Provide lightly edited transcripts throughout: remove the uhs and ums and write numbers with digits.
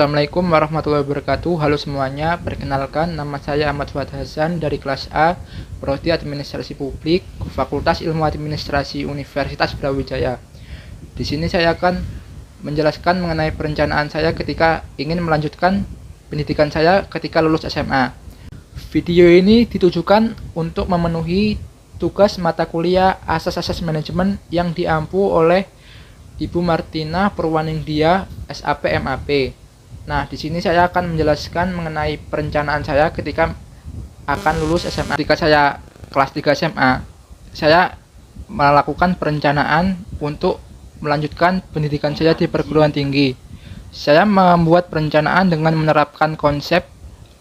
Assalamualaikum warahmatullahi wabarakatuh. Halo semuanya, perkenalkan nama saya Ahmad Fuad Hasan dari kelas A, Prodi Administrasi Publik, Fakultas Ilmu Administrasi Universitas Brawijaya. Di sini saya akan menjelaskan mengenai perencanaan saya ketika ingin melanjutkan pendidikan saya ketika lulus SMA. Video ini ditujukan untuk memenuhi tugas mata kuliah Asas-Asas Manajemen yang diampu oleh Ibu Martina Purwaningdia, SAP MAP. Nah, di sini saya akan menjelaskan mengenai perencanaan saya ketika akan lulus SMA. Ketika saya kelas 3 SMA, saya melakukan perencanaan untuk melanjutkan pendidikan saya di perguruan tinggi. Saya membuat perencanaan dengan menerapkan konsep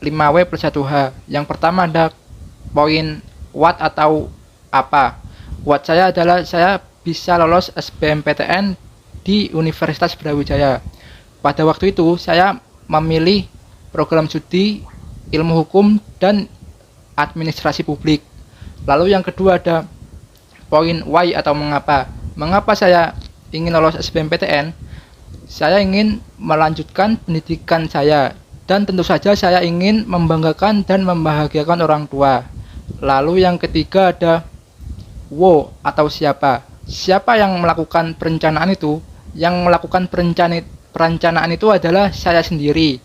5W plus 1H. Yang pertama ada poin what atau apa. What saya adalah saya bisa lolos SBMPTN di Universitas Brawijaya. Pada waktu itu saya memilih program studi ilmu hukum dan administrasi publik. Lalu yang kedua ada poin why atau mengapa. Mengapa saya ingin lolos SBMPTN? Saya ingin melanjutkan pendidikan saya dan tentu saja saya ingin membanggakan dan membahagiakan orang tua. Lalu yang ketiga ada who atau siapa. Siapa yang melakukan perencanaan itu? Yang melakukan perencanaan itu adalah saya sendiri.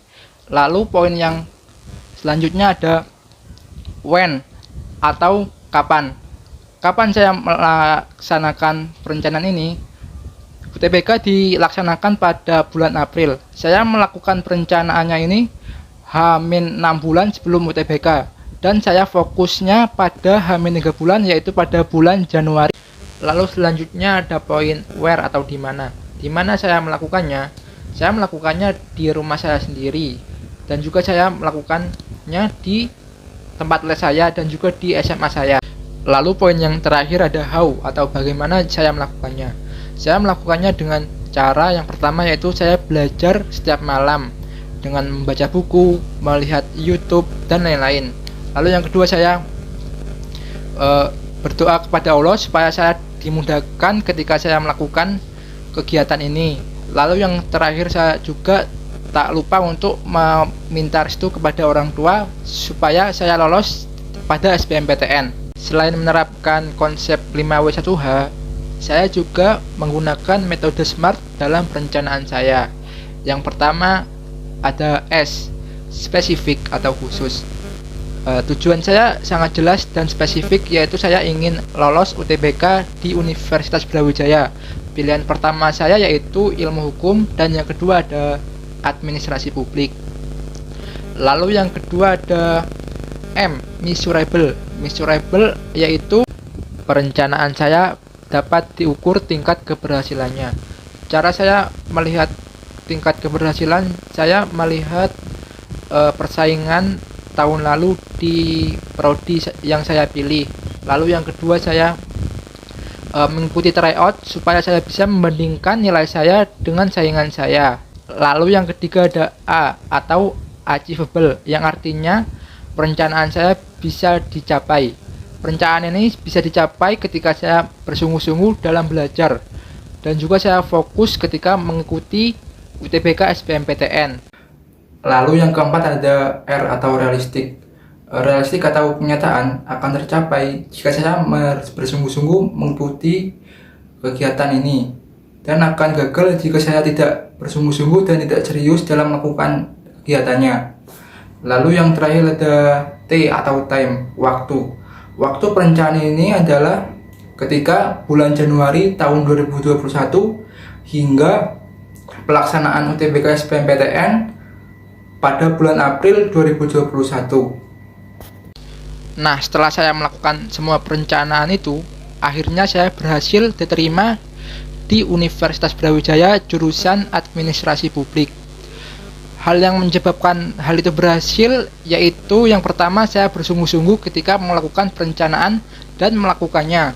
Lalu poin yang selanjutnya ada when atau kapan. Kapan saya melaksanakan perencanaan ini? UTBK dilaksanakan pada bulan April. Saya melakukan perencanaannya ini H-6 bulan sebelum UTBK. Dan saya fokusnya pada H-3 bulan, yaitu pada bulan Januari. Lalu selanjutnya ada poin where atau di mana. Di mana saya melakukannya? Saya melakukannya di rumah saya sendiri, dan juga saya melakukannya di tempat les saya dan juga di SMA saya. Lalu poin yang terakhir ada how atau bagaimana saya melakukannya. Saya melakukannya dengan cara yang pertama, yaitu saya belajar setiap malam dengan membaca buku, melihat YouTube dan lain-lain. Lalu yang kedua saya berdoa kepada Allah supaya saya dimudahkan ketika saya melakukan kegiatan ini. Lalu yang terakhir saya juga tak lupa untuk meminta restu kepada orang tua supaya saya lolos pada SBMPTN. Selain menerapkan konsep 5W1H, saya juga menggunakan metode SMART dalam perencanaan saya. Yang pertama ada S, spesifik atau khusus. Tujuan saya sangat jelas dan spesifik, yaitu saya ingin lolos UTBK di Universitas Brawijaya. Pilihan pertama saya yaitu ilmu hukum, dan yang kedua ada administrasi publik. Lalu yang kedua ada M, measurable. Measurable yaitu perencanaan saya dapat diukur tingkat keberhasilannya. Cara saya melihat tingkat keberhasilan, saya melihat persaingan tahun lalu di prodi yang saya pilih. Lalu yang kedua saya mengikuti tryout supaya saya bisa membandingkan nilai saya dengan saingan saya. Lalu yang ketiga ada A atau achievable, yang artinya perencanaan saya bisa dicapai. Perencanaan ini bisa dicapai ketika saya bersungguh-sungguh dalam belajar, dan juga saya fokus ketika mengikuti UTBK SBMPTN. Lalu yang keempat ada R atau realistik. Realistik atau kenyataan akan tercapai jika saya bersungguh-sungguh mengikuti kegiatan ini, dan akan gagal jika saya tidak bersungguh-sungguh dan tidak serius dalam melakukan kegiatannya. Lalu yang terakhir ada T atau time, waktu. Waktu perencanaan ini adalah ketika bulan Januari tahun 2021 hingga pelaksanaan UTBK SBMPTN pada bulan April 2021. Nah, setelah saya melakukan semua perencanaan itu, akhirnya saya berhasil diterima di Universitas Brawijaya jurusan Administrasi Publik. Hal yang menyebabkan hal itu berhasil yaitu yang pertama, saya bersungguh-sungguh ketika melakukan perencanaan dan melakukannya.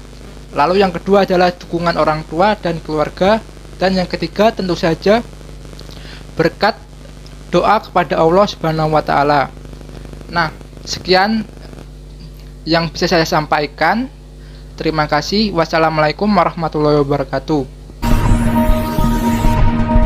Lalu yang kedua adalah dukungan orang tua dan keluarga, dan yang ketiga tentu saja berkat doa kepada Allah Subhanahu wa taala. Nah, sekian yang bisa saya sampaikan. Terima kasih. Wassalamualaikum warahmatullahi wabarakatuh.